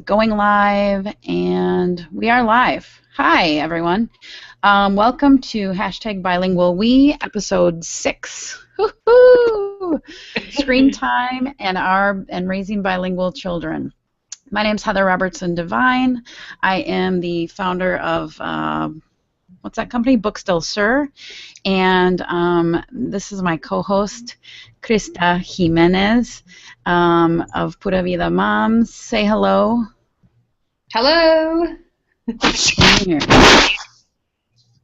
going live, and we are live. Hi, everyone. Welcome to #BilingualWewe, episode 6. Woo-hoo! Screen time and raising bilingual children. My name is Heather Robertson Devine. I am the founder of what's that company? Bookstill Sir. And this is my co-host, Krista Jimenez of Pura Vida Moms. Say hello. Hello.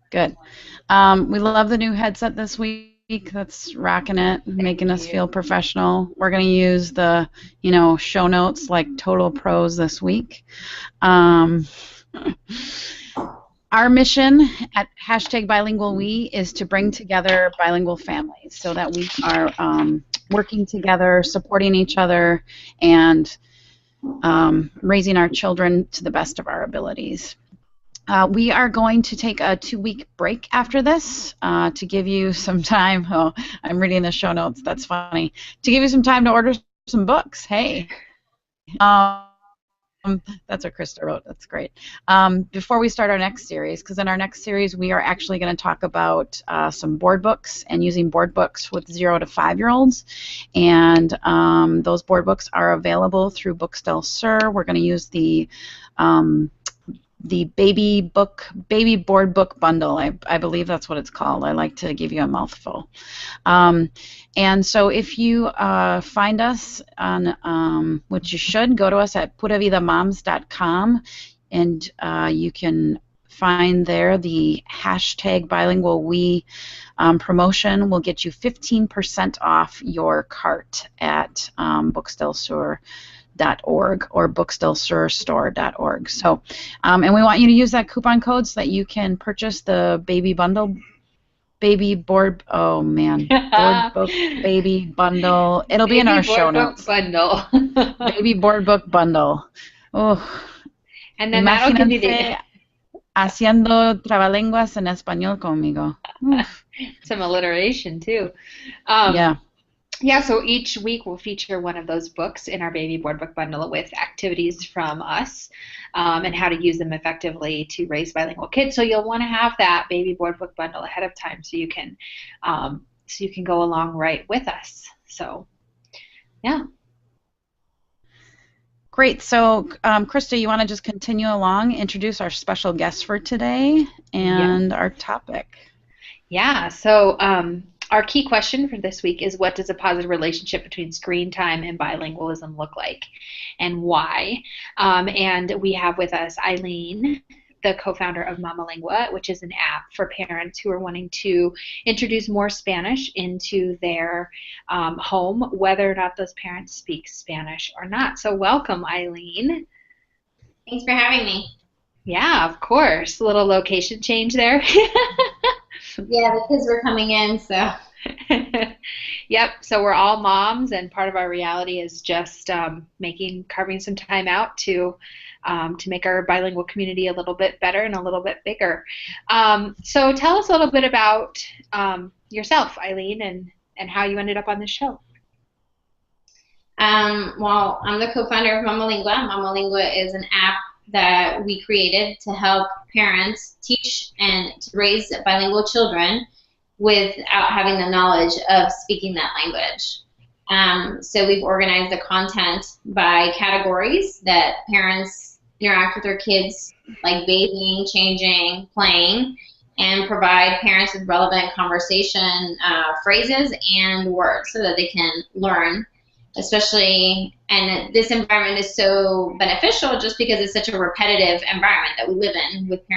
Good. We love the new headset this week. That's rocking it, making us feel professional. We're going to use the, show notes like total pros this week. Our mission at #BilingualWeWe is to bring together bilingual families so that we are working together, supporting each other, and raising our children to the best of our abilities. We are going to take a 2-week break after this to give you some time. Oh, I'm reading the show notes. That's funny. To give you some time to order some books. Hey. That's what Krista wrote. That's great. Before we start our next series, because in our next series we are actually going to talk about some board books and using board books with 0 to 5-year-olds. And those board books are available through Bookstill Sir. We're going to use the baby board book bundle. I believe that's what it's called. I like to give you a mouthful. And so if you find us on, which you should, go to us at puravidamoms.com, and you can find there the #BilingualWeWe promotion will get you 15% off your cart at bookstillsur.org or bookstillsurstore.org. So, and we want you to use that coupon code so that you can purchase the baby board book baby bundle. It'll be in our show notes. Bundle. Baby board book bundle. Oh. And then that'll give you the haciendo trabalenguas en español conmigo. Some alliteration too. Yeah. Yeah, so each week we'll feature one of those books in our baby board book bundle with activities from us and how to use them effectively to raise bilingual kids. So you'll want to have that baby board book bundle ahead of time so you can go along right with us. So, yeah. Great. So, Krista, you want to just continue along, introduce our special guest for today and our topic? Yeah. So, our key question for this week is, what does a positive relationship between screen time and bilingualism look like, and why? And we have with us Eileen, the co-founder of Mama Lingua, which is an app for parents who are wanting to introduce more Spanish into their home, whether or not those parents speak Spanish or not. So welcome, Eileen. Thanks for having me. Yeah, of course. A little location change there. Yeah, the kids were coming in, so. Yep, so we're all moms, and part of our reality is just carving some time out to make our bilingual community a little bit better and a little bit bigger. So tell us a little bit about yourself, Eileen, and how you ended up on this show. Well, I'm the co-founder of Mama Lingua. Mama Lingua is an app that we created to help parents teach and to raise bilingual children without having the knowledge of speaking that language. So we've organized the content by categories that parents interact with their kids, like bathing, changing, playing, and provide parents with relevant conversation phrases and words so that they can learn. Especially, and this environment is so beneficial just because it's such a repetitive environment that we live in with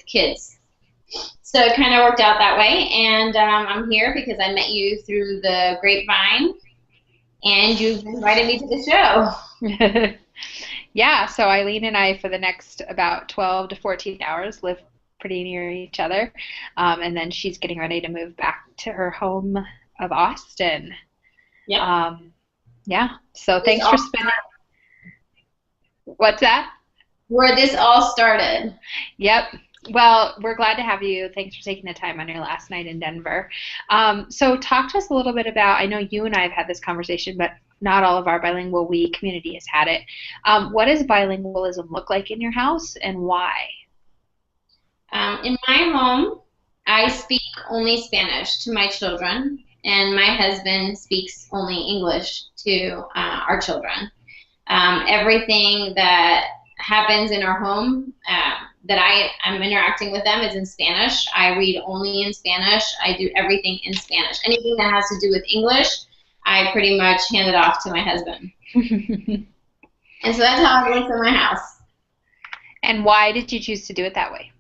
kids. So it kind of worked out that way, and I'm here because I met you through the grapevine, and you've invited me to the show. Yeah, so Eileen and I, for the next about 12 to 14 hours, live pretty near each other, and then she's getting ready to move back to her home of Austin. Yeah. Yeah, so thanks for spending. What's that? Where this all started. Yep. Well, we're glad to have you. Thanks for taking the time on your last night in Denver. So talk to us a little bit about, I know you and I have had this conversation, but not all of our bilingual we community has had it. What does bilingualism look like in your house, and why? In my home, I speak only Spanish to my children, and my husband speaks only English to our children. Everything that happens in our home that I'm interacting with them is in Spanish. I read only in Spanish. I do everything in Spanish. Anything that has to do with English, I pretty much hand it off to my husband. And so that's how it looks in my house. And why did you choose to do it that way?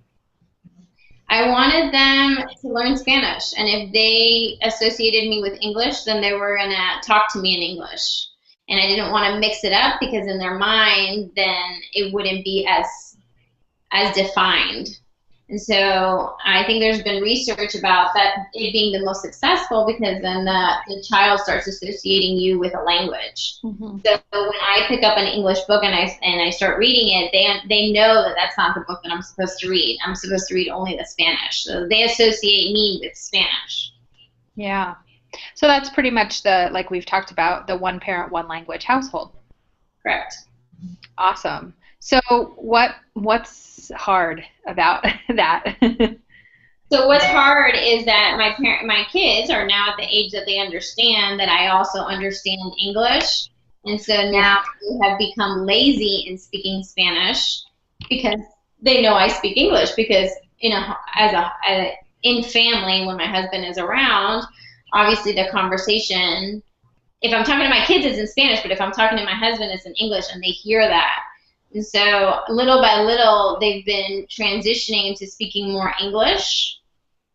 I wanted them to learn Spanish, and if they associated me with English, then they were going to talk to me in English. And I didn't want to mix it up because in their mind, then it wouldn't be as defined. And so I think there's been research about that it being the most successful because then the child starts associating you with a language. Mm-hmm. So when I pick up an English book and I start reading it, they know that that's not the book that I'm supposed to read. I'm supposed to read only the Spanish. So they associate me with Spanish. Yeah. So that's pretty much like we've talked about, the one parent, one language household. Correct. Awesome. So what's hard about that? So what's hard is that my kids are now at the age that they understand that I also understand English, and so now they have become lazy in speaking Spanish because they know I speak English. Because in family, when my husband is around, obviously the conversation, if I'm talking to my kids, it's in Spanish, but if I'm talking to my husband, it's in English, and they hear that. And so little by little, they've been transitioning into speaking more English.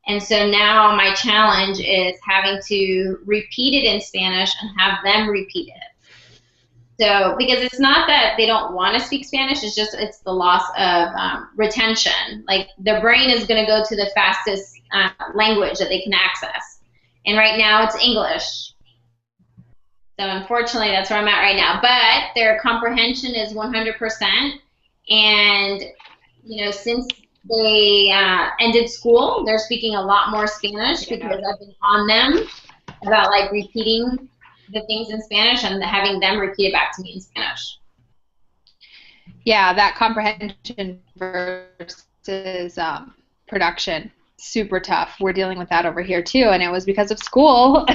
And so now my challenge is having to repeat it in Spanish and have them repeat it. So, because it's not that they don't want to speak Spanish, it's the loss of retention. Like, their brain is going to go to the fastest language that they can access. And right now it's English. So unfortunately, that's where I'm at right now. But their comprehension is 100%. And, since they ended school, they're speaking a lot more Spanish because I've been on them about, like, repeating the things in Spanish and having them repeat it back to me in Spanish. Yeah, that comprehension versus production. Super tough. We're dealing with that over here too, and it was because of school.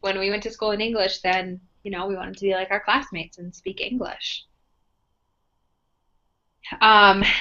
When we went to school in English, then we wanted to be like our classmates and speak English.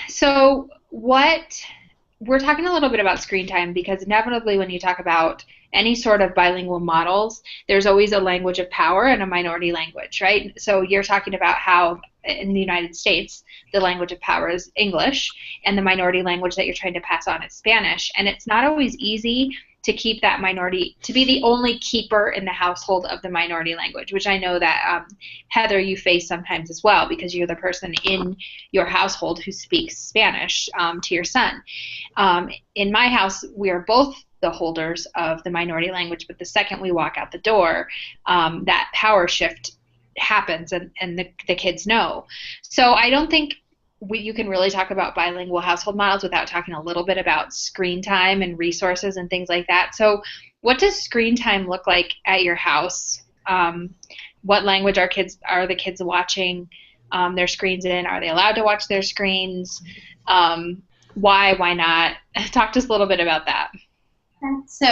So we're talking a little bit about screen time, because inevitably when you talk about any sort of bilingual models, there's always a language of power and a minority language, right? So you're talking about how in the United States, the language of power is English, and the minority language that you're trying to pass on is Spanish. And it's not always easy to keep that minority, to be the only keeper in the household of the minority language, which I know that, Heather, you face sometimes as well, because you're the person in your household who speaks Spanish to your son. In my house, we are both the holders of the minority language, but the second we walk out the door, that power shift happens, and the kids know. So I don't think you can really talk about bilingual household models without talking a little bit about screen time and resources and things like that. So what does screen time look like at your house? What language are the kids watching their screens in? Are they allowed to watch their screens? Why not? Talk to us a little bit about that. So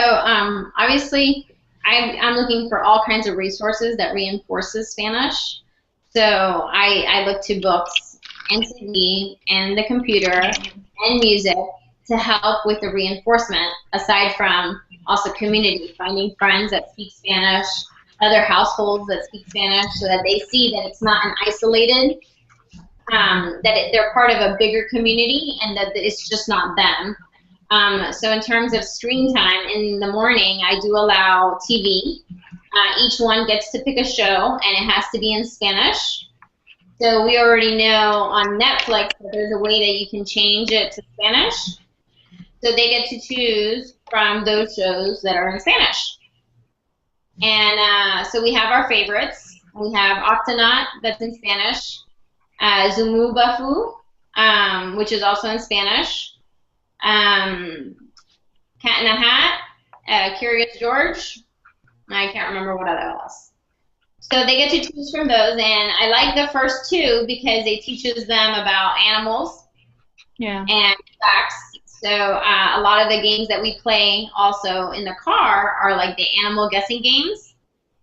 obviously, I'm looking for all kinds of resources that reinforces Spanish. So I look to books and TV and the computer and music to help with the reinforcement, aside from also community, finding friends that speak Spanish, other households that speak Spanish, so that they see that it's not an isolated, they're part of a bigger community, and that it's just not them. So in terms of screen time, in the morning, I do allow TV. Each one gets to pick a show, and it has to be in Spanish. So we already know on Netflix that there's a way that you can change it to Spanish. So they get to choose from those shows that are in Spanish. And so we have our favorites. We have Octonaut, that's in Spanish. Zumu Bafu, which is also in Spanish. Cat in the Hat, Curious George. I can't remember what other else. So they get to choose from those, and I like the first two because it teaches them about animals and facts. So a lot of the games that we play also in the car are like the animal guessing games.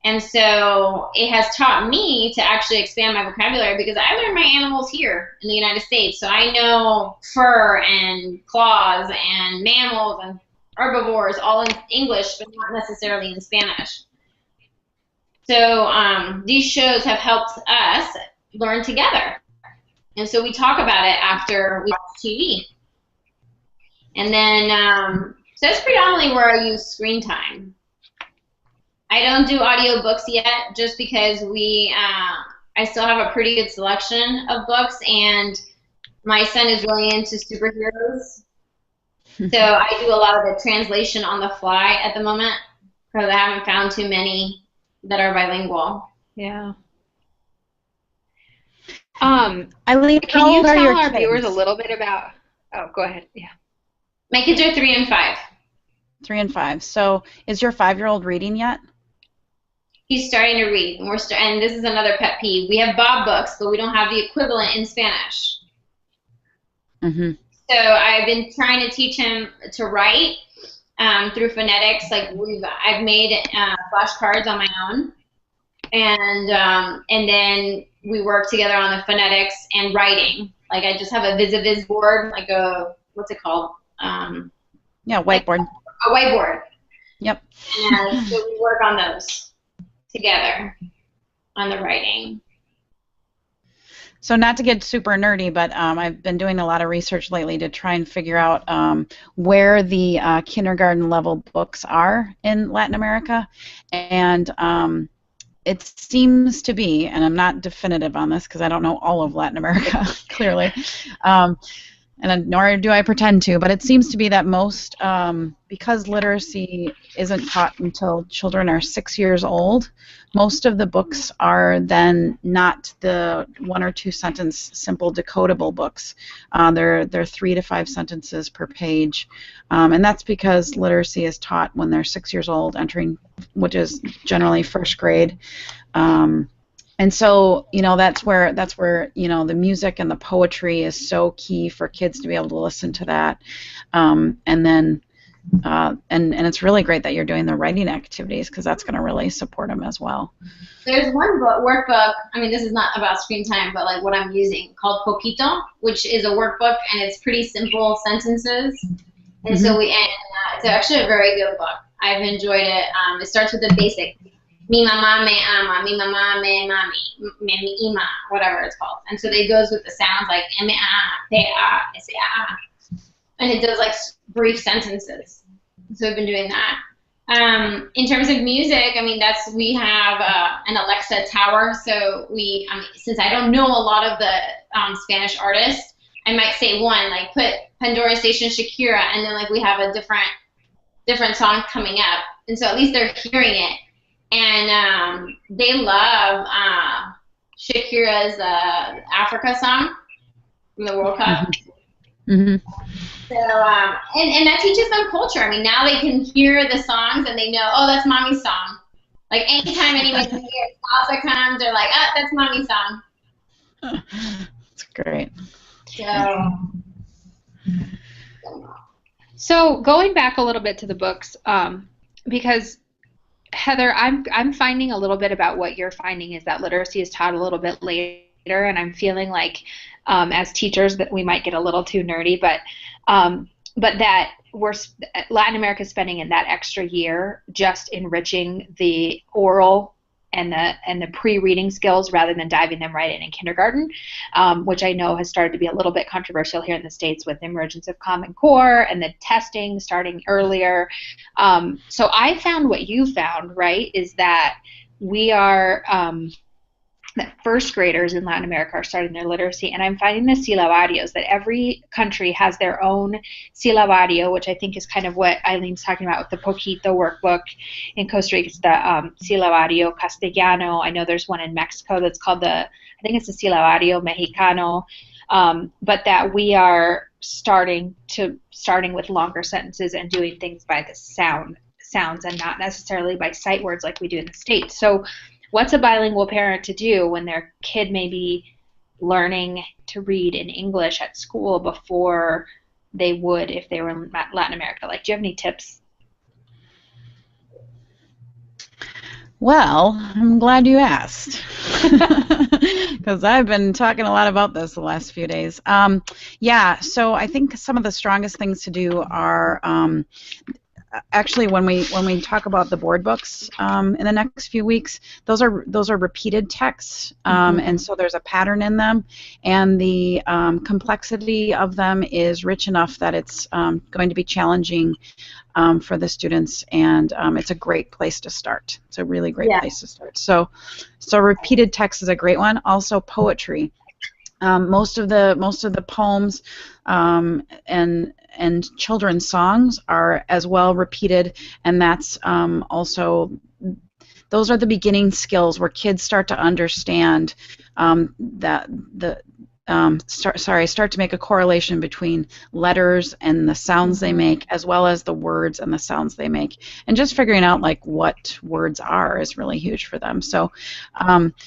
And so it has taught me to actually expand my vocabulary because I learned my animals here in the United States. So I know fur and claws and mammals and herbivores all in English, but not necessarily in Spanish. So these shows have helped us learn together. And so we talk about it after we watch TV. And then, so that's predominantly where I use screen time. I don't do audiobooks yet just because I still have a pretty good selection of books, and my son is really into superheroes. So I do a lot of the translation on the fly at the moment because I haven't found too many that are bilingual. Yeah. Eileen, Can you tell our viewers a little bit about? Oh, go ahead. Yeah. My kids are 3 and 5. 3 and 5. So, is your 5-year-old reading yet? He's starting to read, and and this is another pet peeve. We have Bob books, but we don't have the equivalent in Spanish. Mm-hmm. So I've been trying to teach him to write through phonetics. Like I've made flashcards on my own, and then we work together on the phonetics and writing. Like I just have a vis-a-vis board, like what's it called? Yeah, whiteboard. A whiteboard. Yep. And so we work on those together on the writing. So not to get super nerdy, but I've been doing a lot of research lately to try and figure out where the kindergarten level books are in Latin America. And it seems to be, and I'm not definitive on this because I don't know all of Latin America, clearly, and nor do I pretend to, but it seems to be that most, because literacy isn't taught until children are 6 years old, most of the books are then not the 1 or 2 sentence simple decodable books. They're 3 to 5 sentences per page, and that's because literacy is taught when they're 6 years old, entering, which is generally first grade. And so, you know, that's where you know, the music and the poetry is so key for kids to be able to listen to that. And then, and it's really great that you're doing the writing activities because that's going to really support them as well. There's one workbook, I mean, this is not about screen time, but like what I'm using, called Poquito, which is a workbook, and it's pretty simple sentences. And so it's actually a very good book. I've enjoyed it. It starts with the basic. Mi mamá me ama, mi mamá me mami, me ima, whatever it's called. And so it goes with the sounds like M-A, P-A, S-A-A. And it does like brief sentences. So I've been doing that. In terms of music, I mean, we have an Alexa tower. So since I don't know a lot of the Spanish artists, I might say one, like put Pandora Station Shakira, and then like we have a different song coming up. And so at least they're hearing it. And they love Shakira's Africa song from the World Cup. Mm-hmm. So, and that teaches them culture. I mean, now they can hear the songs and they know, oh, that's mommy's song. Like anytime anyone hears salsa comes, they're like, oh, that's mommy's song. That's great. So going back a little bit to the books, because Heather, I'm finding a little bit about what you're finding is that literacy is taught a little bit later, and I'm feeling like as teachers that we might get a little too nerdy, but that Latin America is spending in that extra year just enriching the oral and the pre-reading skills rather than diving them right in kindergarten, which I know has started to be a little bit controversial here in the States with the emergence of Common Core and the testing starting earlier. So I found what you found, right, is that we are that first graders in Latin America are starting their literacy, and I'm finding the silabarios, that every country has their own silabario, which I think is kind of what Eileen's talking about with the Poquito workbook. In Costa Rica, it's the silabario castellano. I know there's one in Mexico that's called I think it's the silabario mexicano, but that we are starting with longer sentences and doing things by the sounds and not necessarily by sight words like we do in the States. So What's a bilingual parent to do when their kid may be learning to read in English at school before they would if they were in Latin America? Like, do you have any tips? Well, I'm glad you asked, because I've been talking a lot about this the last few days. Yeah, so I think some of the strongest things to do are actually when we talk about the board books in the next few weeks, those are repeated texts, and so there's a pattern in them, and the complexity of them is rich enough that it's going to be challenging for the students, and it's a great place to start. It's a really great place to start. So repeated text is a great one. Also poetry. Most of the poems and children's songs are as well repeated, and that's also, those are the beginning skills where kids start to understand start to make a correlation between letters and the sounds they make, as well as the words and the sounds they make. And just figuring out like what words are is really huge for them. So,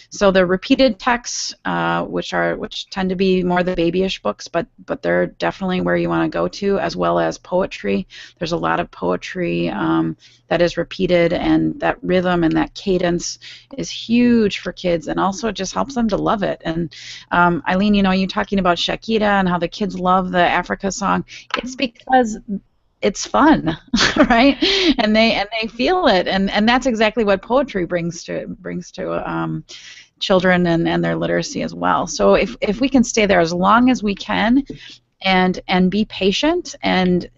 so the repeated texts, which tend to be more the babyish books, but they're definitely where you want to go to, as well as poetry. There's a lot of poetry that is repeated, and that rhythm and that cadence is huge for kids, and also it just helps them to love it. And Eileen, you talking about Shakira and how the kids love the Africa song. It's because it's fun, right? And they feel it, and that's exactly what poetry brings to children and their literacy as well. So if we can stay there as long as we can, and be patient and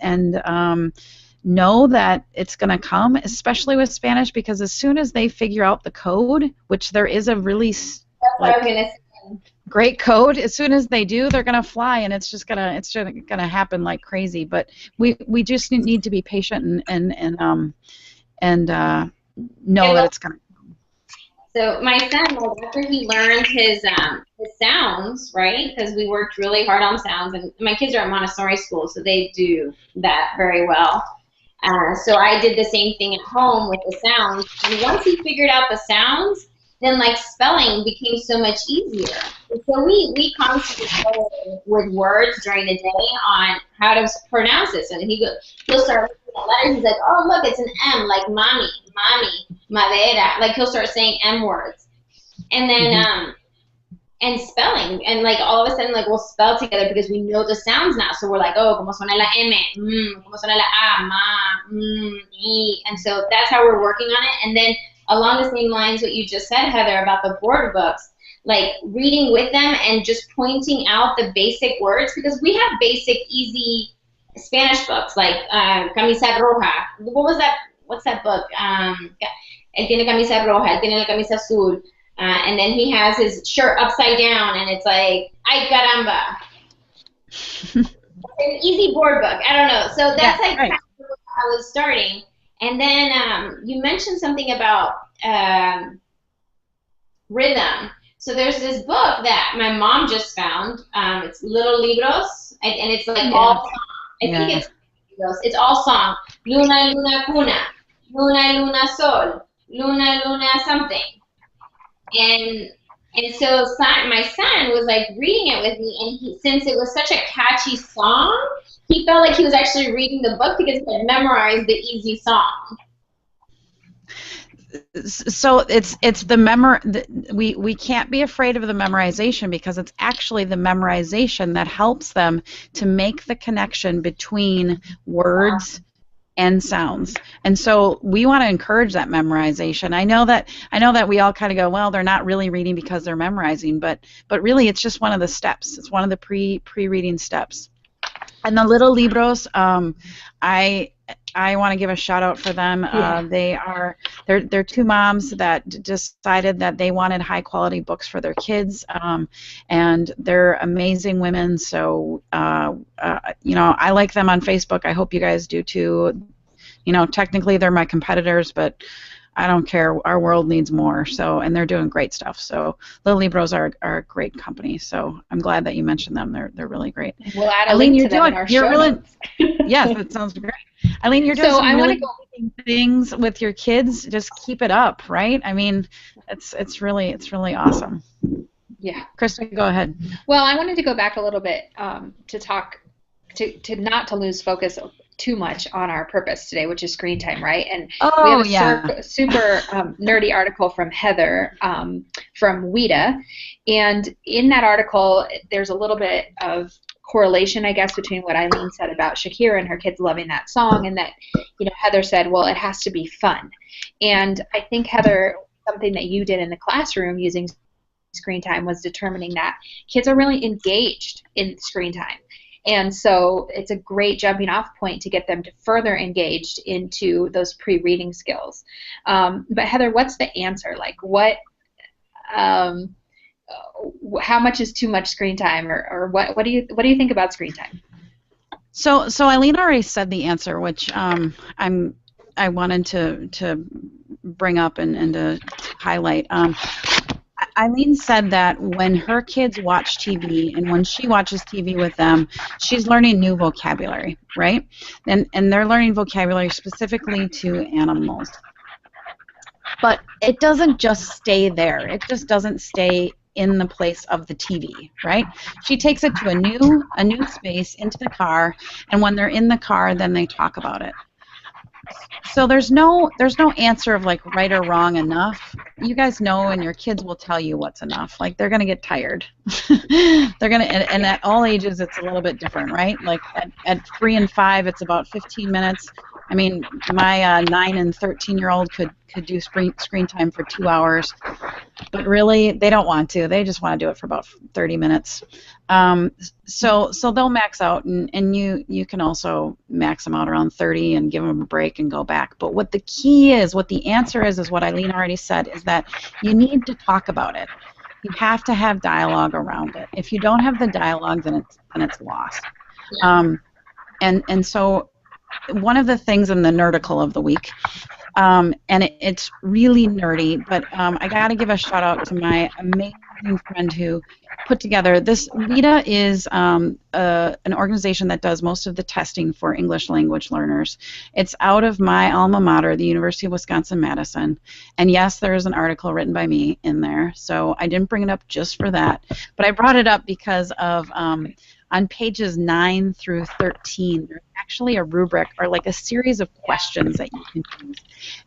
know that it's going to come, especially with Spanish, because as soon as they figure out the code, which there is a really great code, as soon as they do, they're going to fly, and it's just gonna happen like crazy. But we just need to be patient and know that it's going to. So my son, after he learned his sounds, right? Because we worked really hard on sounds, and my kids are at Montessori school, so they do that very well. So I did the same thing at home with the sounds. And once he figured out the sounds, then like spelling became so much easier. And so we constantly play with words during the day on how to pronounce this. And he'll start looking at letters. He's like, oh look, it's an M, like mommy, madera. Like he'll start saying M words. And then and spelling, and like all of a sudden like we'll spell together because we know the sounds now. So we're like, oh, como suena la M, como suena la A, ma, y. And so that's how we're working on it. And then along the same lines, what you just said, Heather, about the board books, like reading with them and just pointing out the basic words, because we have basic, easy Spanish books like Camisa Roja. What was that? What's that book? Él tiene camisa roja, él tiene la camisa azul. And then he has his shirt upside down, and it's like, ay caramba. An easy board book. I don't know. So that's kind of what I was starting. And then you mentioned something about rhythm. So there's this book that my mom just found. It's Little Libros, and it's like all song. I think it's all song. Luna, luna, cuna. Luna, luna, sol. Luna, luna, something. And so my son was like reading it with me, and since it was such a catchy song, he felt like he was actually reading the book because he had memorized the easy song. So it's we can't be afraid of the memorization, because it's actually the memorization that helps them to make the connection between words and sounds. And so we want to encourage that memorization. I know that we all kind of go, well, they're not really reading because they're memorizing, but really it's just one of the steps. It's one of the pre-reading steps. And the Little Libros, I want to give a shout out for them. They're two moms that decided that they wanted high quality books for their kids, and they're amazing women. So I like them on Facebook. I hope you guys do too. Technically they're my competitors, but I don't care. Our world needs more. So, and they're doing great stuff. So, Little Libros are a great company. So, I'm glad that you mentioned them. They're really great. We'll add a link to them in our show notes. Yes, that sounds great. Eileen, you're doing some really cool things with your kids. Just keep it up, right? I mean, It's really awesome. Yeah. Kristen, go ahead. Well, I wanted to go back a little bit to talk to not to lose focus too much on our purpose today, which is screen time, right? And we have a super nerdy article from Heather from WEDA, and in that article, there's a little bit of correlation, I guess, between what Eileen said about Shakira and her kids loving that song, and that, you know, Heather said, well, it has to be fun. And I think, Heather, something that you did in the classroom using screen time was determining that kids are really engaged in screen time. And so it's a great jumping off point to get them to further engaged into those pre-reading skills. But Heather, what's the answer? Like, how much is too much screen time, or what do you think about screen time? So Eileen already said the answer, which I wanted to bring up and to highlight. Eileen said that when her kids watch TV and when she watches TV with them, she's learning new vocabulary, right? And they're learning vocabulary specifically to animals. But it doesn't just stay there. It just doesn't stay in the place of the TV, right? She takes it to a new space, into the car, and when they're in the car, then they talk about it. So there's no answer of like right or wrong enough. You guys know, and your kids will tell you what's enough. Like, they're gonna get tired. They're gonna, and at all ages it's a little bit different, right? Like at 3 and 5, it's about 15 minutes. I mean, my 9 and 13-year-old could do screen time for 2 hours, but really they don't want to. They just want to do it for about 30 minutes. So they'll max out, and you can also max them out around 30 and give them a break and go back. But what the key is, what the answer is what Eileen already said, is that you need to talk about it. You have to have dialogue around it. If you don't have the dialogue, then it's lost. And so one of the things in the nerdicle of the week, and it's really nerdy, but I got to give a shout out to my amazing friend who put together this. WEDA is an organization that does most of the testing for English language learners. It's out of my alma mater, the University of Wisconsin-Madison. And yes, there is an article written by me in there, so I didn't bring it up just for that. But I brought it up because of on pages 9 through 13, there's actually a rubric, or like a series of questions that you can use.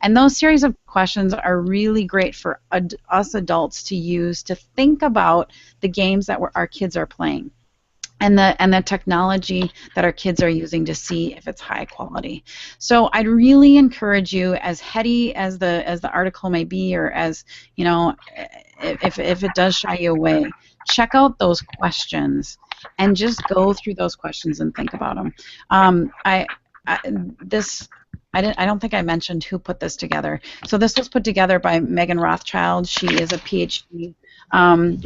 And those series of questions are really great for us adults to use to think about the games that our kids are playing, and the technology that our kids are using to see if it's high quality. So I'd really encourage you, as heady as the article may be, or as, you know, if it does shy you away, check out those questions and just go through those questions and think about them. I don't think I mentioned who put this together. So this was put together by Megan Rothschild. She is a PhD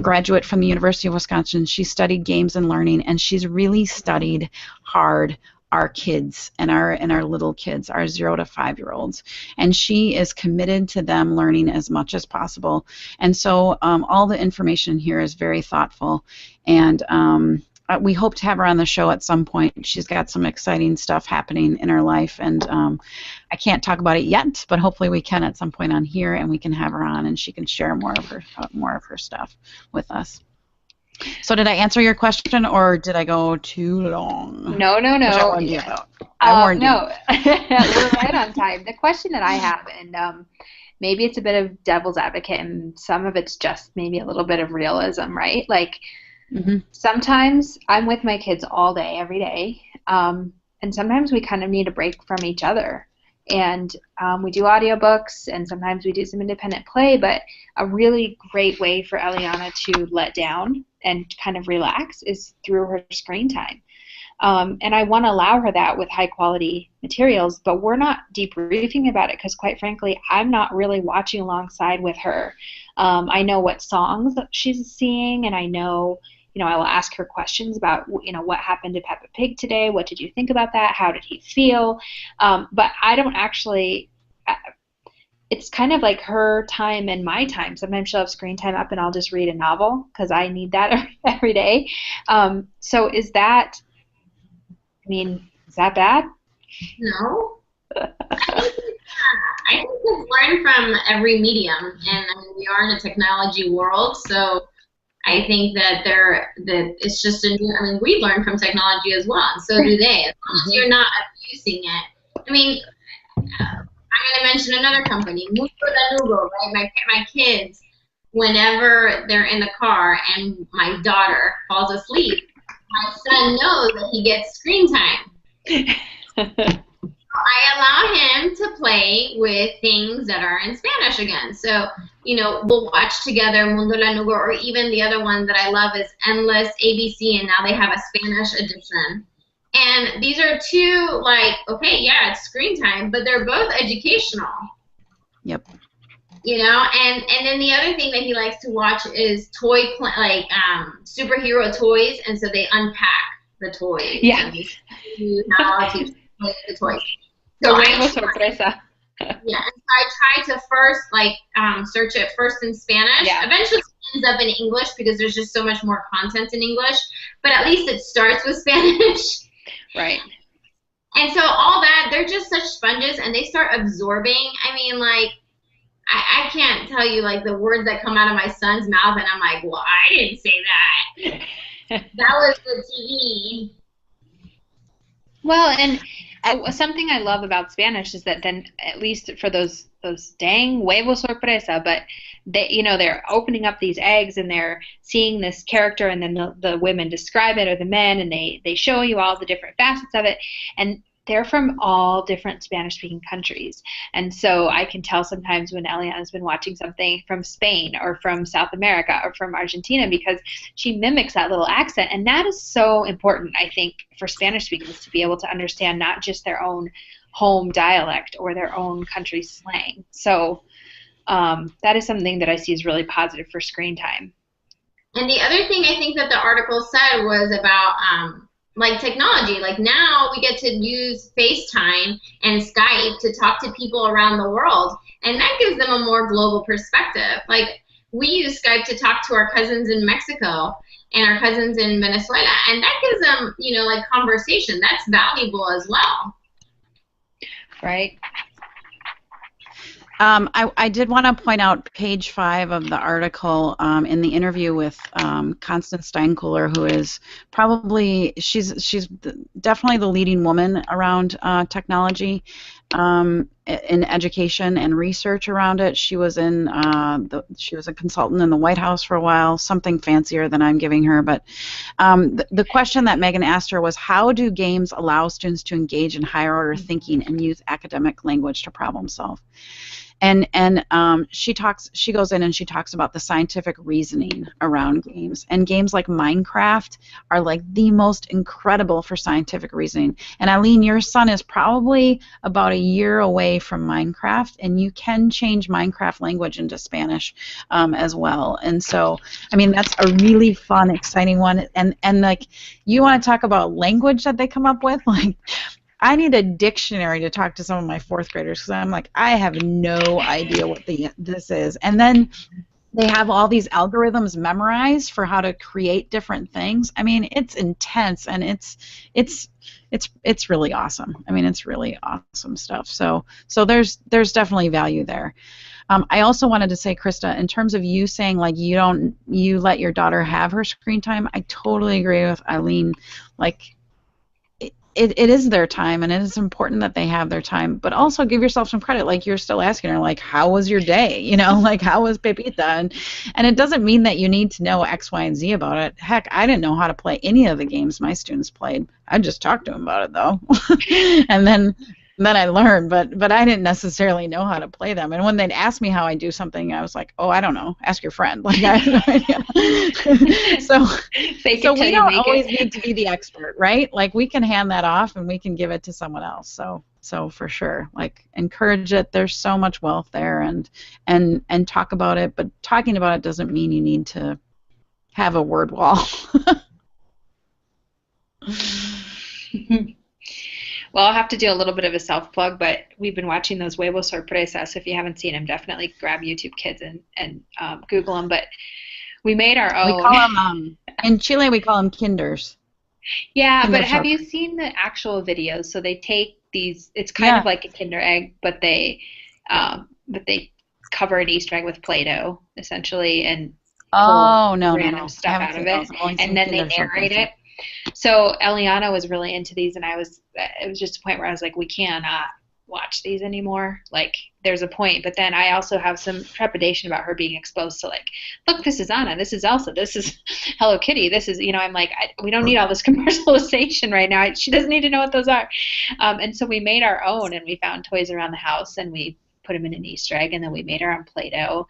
graduate from the University of Wisconsin. She studied games and learning, and she's really studied hard our kids and our little kids, our 0 to 5-year-olds, and she is committed to them learning as much as possible. And so all the information here is very thoughtful, and we hope to have her on the show at some point. She's got some exciting stuff happening in her life, and I can't talk about it yet, but hopefully we can at some point on here, and we can have her on, and she can share more of her stuff with us. So did I answer your question, or did I go too long? No. I warned you about. I warned you. We're right on time. The question that I have, and maybe it's a bit of devil's advocate, and some of it's just maybe a little bit of realism, right? Like, sometimes I'm with my kids all day, every day, and sometimes we kind of need a break from each other. And we do audiobooks, and sometimes we do some independent play, but a really great way for Eliana to let down and kind of relax is through her screen time. And I want to allow her that with high-quality materials, but we're not debriefing about it because, quite frankly, I'm not really watching alongside with her. I know what songs she's seeing, and I know, I will ask her questions about, what happened to Peppa Pig today? What did you think about that? How did he feel? But I don't actually, it's kind of like her time and my time. Sometimes she'll have screen time up and I'll just read a novel because I need that every day. So is that bad? No. I think kids learn from every medium, and I mean, we are in a technology world, so I think that it's just a new. I mean, we learn from technology as well, and so do they. As long as you're not abusing it. I mean, I'm going to mention another company, Mundo da Nugo, right? My kids, whenever they're in the car and my daughter falls asleep, my son knows that he gets screen time. I allow him to play with things that are in Spanish again. So, we'll watch together Mundo La Nugo, or even the other one that I love is Endless ABC, and now they have a Spanish edition. And these are two, okay, yeah, it's screen time, but they're both educational. Yep. And then the other thing that he likes to watch is superhero toys, and so they unpack the toys. Yeah. And how to play the toys. So sorpresa. Yeah, and so I try to first search it first in Spanish. Yeah. Eventually it ends up in English because there's just so much more content in English. But at least it starts with Spanish. Right. And so all that, they're just such sponges, and they start absorbing. I mean, I can't tell you the words that come out of my son's mouth, and I'm like, well, I didn't say that. That was the TV. Well, and something I love about Spanish is that then, at least for those dang huevo sorpresa, but they're opening up these eggs and they're seeing this character, and then the women describe it, or the men, and they show you all the different facets of it, and they're from all different Spanish-speaking countries. And so I can tell sometimes when Eliana's been watching something from Spain or from South America or from Argentina, because she mimics that little accent. And that is so important, I think, for Spanish speakers to be able to understand not just their own home dialect or their own country slang. So that is something that I see is really positive for screen time. And the other thing I think that the article said was about technology. Now we get to use FaceTime and Skype to talk to people around the world, and that gives them a more global perspective. We use Skype to talk to our cousins in Mexico and our cousins in Venezuela, and that gives them, conversation. That's valuable as well. Right. I did want to point out page 5 of the article in the interview with Constance Steinkuhler, who is she's definitely the leading woman around technology in education and research around it. She was she was a consultant in the White House for a while, something fancier than I'm giving her. But the question that Megan asked her was, how do games allow students to engage in higher order thinking and use academic language to problem solve? And she goes in and she talks about the scientific reasoning around games. And games like Minecraft are the most incredible for scientific reasoning. And Eileen, your son is probably about a year away from Minecraft, and you can change Minecraft language into Spanish as well. And so, I mean, that's a really fun, exciting one. And you want to talk about language that they come up with? I need a dictionary to talk to some of my 4th graders, because I'm I have no idea what this is. And then they have all these algorithms memorized for how to create different things. I mean, it's intense, and it's really awesome. I mean, it's really awesome stuff. So there's definitely value there. I also wanted to say, Krista, in terms of you saying you let your daughter have her screen time, I totally agree with Eileen. It is their time, and it is important that they have their time, but also give yourself some credit. You're still asking her, how was your day? How was Pepita? And it doesn't mean that you need to know X, Y, and Z about it. Heck, I didn't know how to play any of the games my students played. I just talked to them about it, though. And then I learned, but I didn't necessarily know how to play them. And when they'd ask me how I do something, I was like, oh, I don't know. Ask your friend. I have no idea. So we don't always need to be the expert, right? We can hand that off and we can give it to someone else. So for sure, encourage it. There's so much wealth there, and talk about it. But talking about it doesn't mean you need to have a word wall. Well, I'll have to do a little bit of a self-plug, but we've been watching those Huevo Sorpresas. So if you haven't seen them, definitely grab YouTube Kids and Google them. But we made our own. We call them, in Chile, we call them kinders. Yeah, Kinder but have you Surprise. seen the actual videos? So they take these, it's kind of like a Kinder Egg, but they but they cover an Easter egg with Play-Doh, essentially, and Oh, pull no, no, random no. I stuff haven't out of seen it, those. I've only and seen then they Kinder narrate Surprise. it. So Eliana was really into these, and it was just a point where I was like, we cannot watch these anymore. Like, there's a point, but then I also have some trepidation about her being exposed to, like, look, this is Anna, this is Elsa, this is Hello Kitty, this is, I'm like, we don't need all this commercialization right now. She doesn't need to know what those are. And so we made our own, and we found toys around the house, and we put them in an Easter egg, and then we made our own Play-Doh,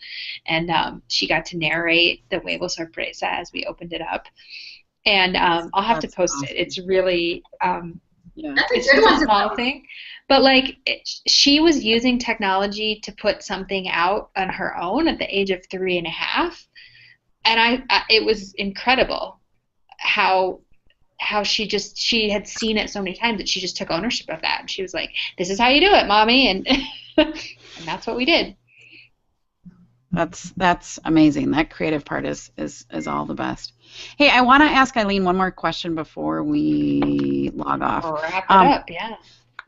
and she got to narrate the Huevo Sorpresa as we opened it up. And I'll have to post it. It's really, Yeah. That's it's a good just one. a small thing. But, like, she was using technology to put something out on her own at the age of 3.5. And it was incredible how she had seen it so many times that she just took ownership of that. And she was like, this is how you do it, Mommy. And, and that's what we did. That's amazing. That creative part is all the best. Hey, I want to ask Eileen one more question before we log off. Wrap it up, yeah.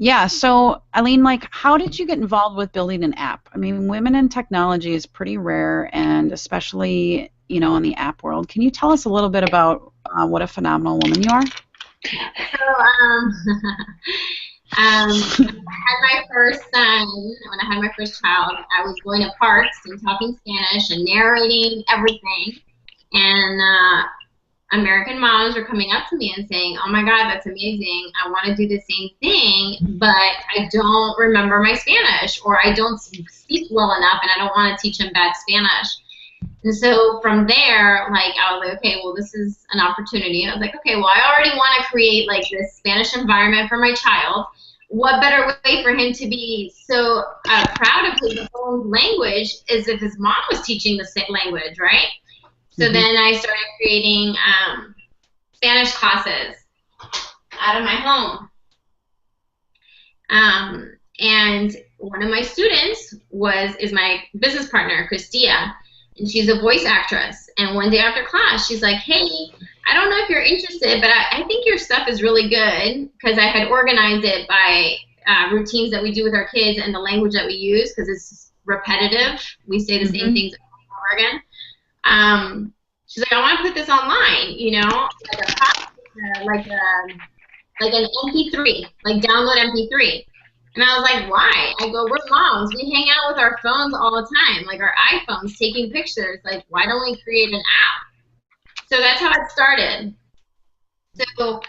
Yeah, so Eileen, like, how did you get involved with building an app? I mean, women in technology is pretty rare, and especially, in the app world. Can you tell us a little bit about what a phenomenal woman you are? So, when I had my first son, when I had my first child, I was going to parks and talking Spanish and narrating everything. And American moms were coming up to me and saying, oh my God, that's amazing. I want to do the same thing, but I don't remember my Spanish, or I don't speak well enough, and I don't want to teach them bad Spanish. And so from there, like, I was like, okay, well, this is an opportunity. And I was like, okay, well, I already want to create, like, this Spanish environment for my child. What better way for him to be so proud of his own language is if his mom was teaching the same language, right? So then I started creating Spanish classes out of my home. And one of my students is my business partner, Christia, and she's a voice actress. And one day after class, she's like, hey, I don't know if you're interested, but I think your stuff is really good, because I had organized it by routines that we do with our kids and the language that we use, because it's repetitive. We say the same things over and over again. She's like, I want to put this online, like an MP3, like download MP3. And I was like, why? I go, we're moms. We hang out with our phones all the time, like our iPhones, taking pictures. Like, why don't we create an app? So that's how it started. So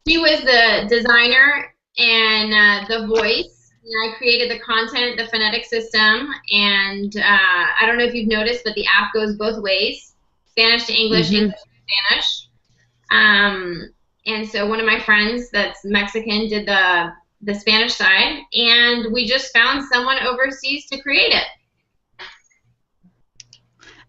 she was the designer and the voice. And I created the content, the phonetic system. And I don't know if you've noticed, but the app goes both ways, Spanish to English, English to Spanish. And so one of my friends that's Mexican did the Spanish side, and we just found someone overseas to create it.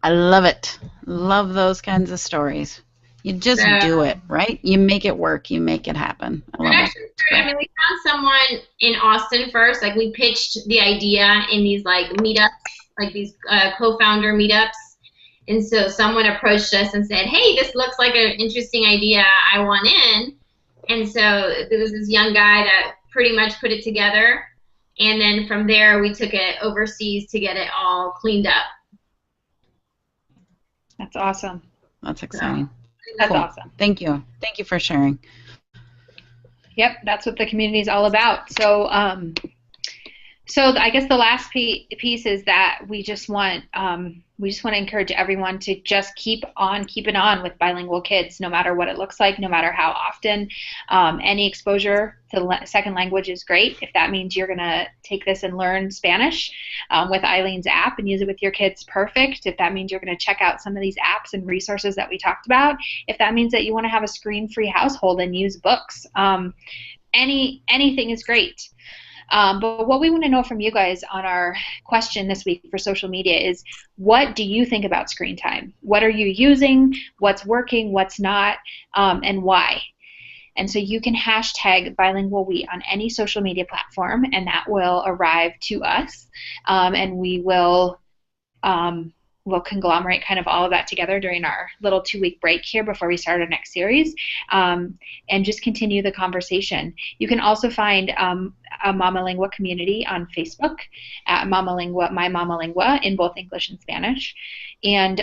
I love it. Love those kinds of stories. You just do it, right? You make it work. You make it happen. I love it. I mean, we found someone in Austin first. Like, we pitched the idea in these, like, meetups, like these co-founder meetups. And so someone approached us and said, hey, this looks like an interesting idea. I want in. And so there was this young guy that pretty much put it together. And then from there, we took it overseas to get it all cleaned up. That's awesome. That's exciting. That's awesome. Thank you. Thank you for sharing. Yep, that's what the community is all about. So, so I guess the last piece is that we just want to encourage everyone to just keep it on with bilingual kids, no matter what it looks like, no matter how often. Any exposure to second language is great. If that means you're going to take this and learn Spanish with Eileen's app and use it with your kids, perfect. If that means you're going to check out some of these apps and resources that we talked about, if that means that you want to have a screen-free household and use books, anything is great. But what we want to know from you guys on our question this week for social media is, what do you think about screen time? What are you using? What's working? What's not? And why? And so you can hashtag BilingualWeWe on any social media platform, and that will arrive to us. And we will we'll conglomerate kind of all of that together during our little 2-week break here before we start our next series, and just continue the conversation. You can also find a Mama Lingua community on Facebook at Mama Lingua, My Mama Lingua, in both English and Spanish. And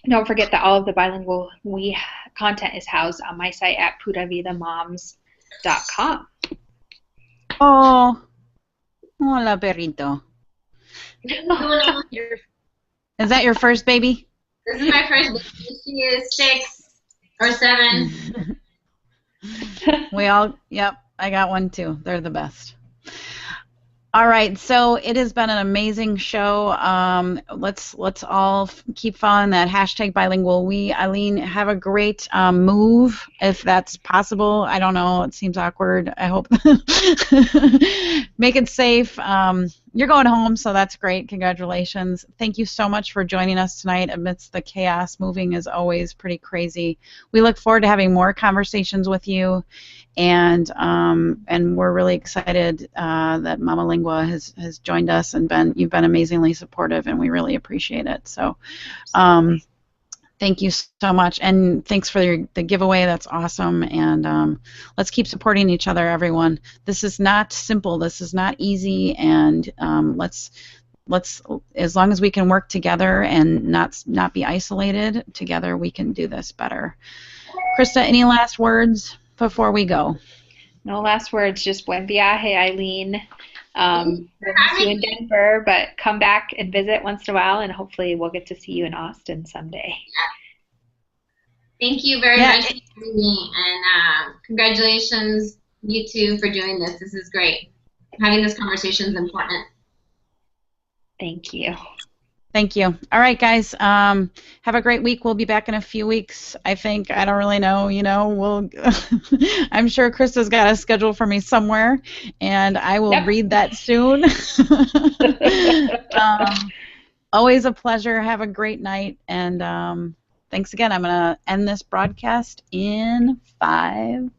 don't forget that all of the Bilingual We content is housed on my site at puravidamoms.com. Oh, hola, perrito. Is that your first baby? This is my first baby. She is 6 or 7. Yep, I got one too. They're the best. All right, so it has been an amazing show. Let's all keep following that hashtag BilingualWeWe. Eileen, have a great move if that's possible. I don't know. It seems awkward. I hope. Make it safe. You're going home, so that's great. Congratulations. Thank you so much for joining us tonight amidst the chaos. Moving is always pretty crazy. We look forward to having more conversations with you. And we're really excited that Mama Lingua has joined us and you've been amazingly supportive, and we really appreciate it. So thank you so much, and thanks for the giveaway. That's awesome, and let's keep supporting each other, everyone. This is not simple. This is not easy, and let's as long as we can work together and not be isolated, together we can do this better. Krista, any last words before we go? No last words, just buen viaje, Eileen. We'll miss you in Denver, but come back and visit once in a while, and hopefully we'll get to see you in Austin someday. Thank you very much for having me, and congratulations, you two, for doing this. This is great. Having this conversation is important. Thank you. Thank you. All right, guys. Have a great week. We'll be back in a few weeks, I think. I don't really know. We'll. I'm sure Krista's got a schedule for me somewhere, and I will read that soon. Always a pleasure. Have a great night, and thanks again. I'm going to end this broadcast in 5,